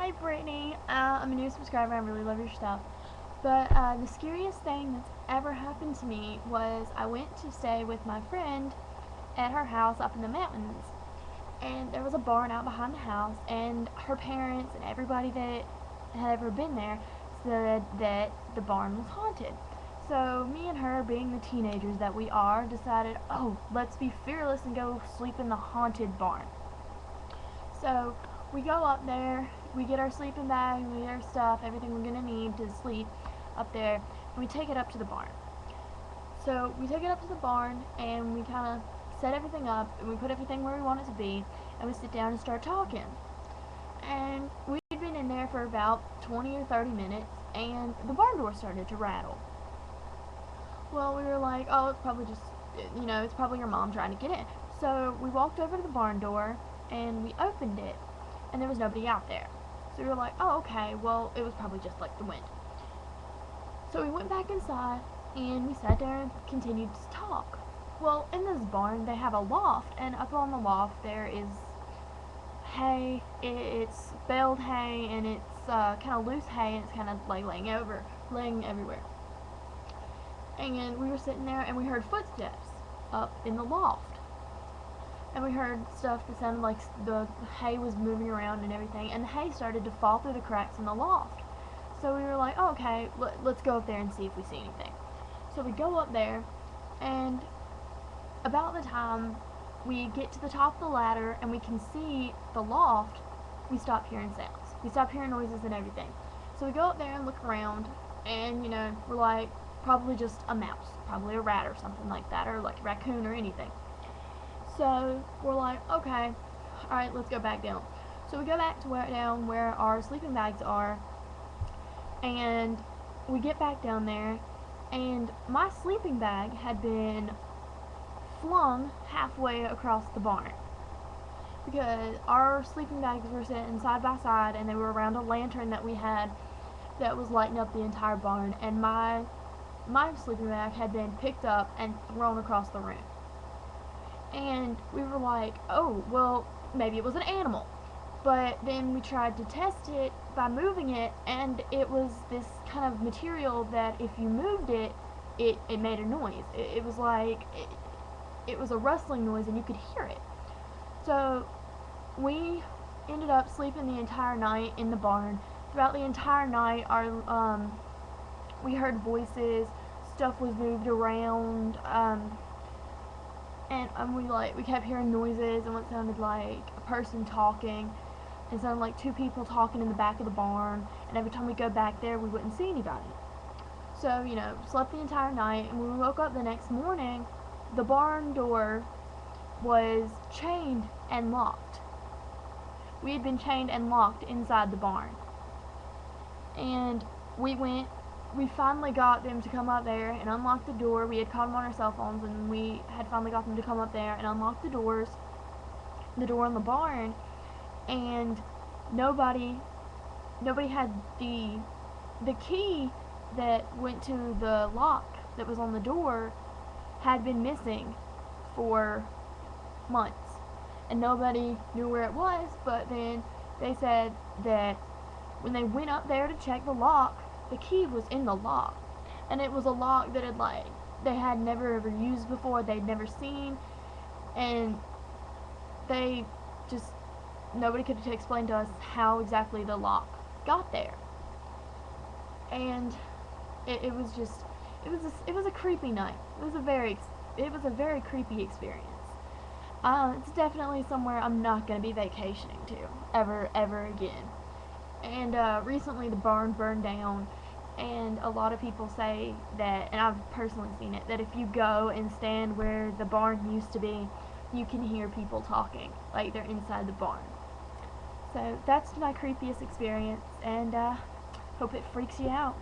Hi Brittany, I'm a new subscriber. I really love your stuff. But the scariest thing that's ever happened to me was I went to stay with my friend at her house up in the mountains. And there was a barn out behind the house, and her parents and everybody that had ever been there said that the barn was haunted. So me and her, being the teenagers that we are, decided, oh, let's be fearless and go sleep in the haunted barn. So we go up there, we get our sleeping bag, we get our stuff, everything we're going to need to sleep up there, and we take it up to the barn. So we take it up to the barn, and we kind of set everything up, and we put everything where we want it to be, and we sit down and start talking. And we'd been in there for about 20 or 30 minutes, and the barn door started to rattle. Well, we were like, oh, it's probably just, it's probably your mom trying to get in. So we walked over to the barn door, and we opened it, and there was nobody out there. So we were like, oh, okay, well, it was probably just like the wind. So we went back inside, and we sat there and continued to talk. Well, in this barn, they have a loft, and up on the loft there is hay. It's baled hay, and it's kind of loose hay, and it's kind of like laying everywhere. And we were sitting there, and we heard footsteps up in the loft. And we heard stuff that sounded like the hay was moving around and everything, and the hay started to fall through the cracks in the loft. So we were like, oh, okay, let's go up there and see if we see anything. So we go up there, and about the time we get to the top of the ladder and we can see the loft, we stop hearing sounds. We stop hearing noises and everything. So we go up there and look around, and, we're like, probably just a mouse, probably a rat or something like that, or like a raccoon or anything. So we're like, okay, alright, let's go back down. So we go back to down where our sleeping bags are, and we get back down there, and my sleeping bag had been flung halfway across the barn. Because our sleeping bags were sitting side by side, and they were around a lantern that we had that was lighting up the entire barn, and my sleeping bag had been picked up and thrown across the room. And we were like, oh, well, maybe it was an animal. But then we tried to test it by moving it, and it was this kind of material that if you moved it, it made a noise. It was like, it was a rustling noise, and you could hear it. So we ended up sleeping the entire night in the barn. Throughout the entire night, we heard voices, stuff was moved around, and we kept hearing noises and what sounded like a person talking. It sounded like two people talking in the back of the barn, and every time we go back there, we wouldn't see anybody. So, slept the entire night, and when we woke up the next morning, the barn door was chained and locked. We had been chained and locked inside the barn. And we finally got them to come up there and unlock the door. We had caught them on our cell phones, and we had finally got them to come up there and unlock the door on the barn, and nobody had the key that went to the lock that was on the door had been missing for months, and nobody knew where it was. But then they said that when they went up there to check the lock, the key was in the lock, and it was a lock that they had never ever used before, they'd never seen, and nobody could explain to us how exactly the lock got there. And it was a creepy night. It was a very creepy experience. It's definitely somewhere I'm not going to be vacationing to ever again. And recently the barn burned down, and a lot of people say that, and I've personally seen it, that if you go and stand where the barn used to be, you can hear people talking, like they're inside the barn. So that's my creepiest experience, and hope it freaks you out.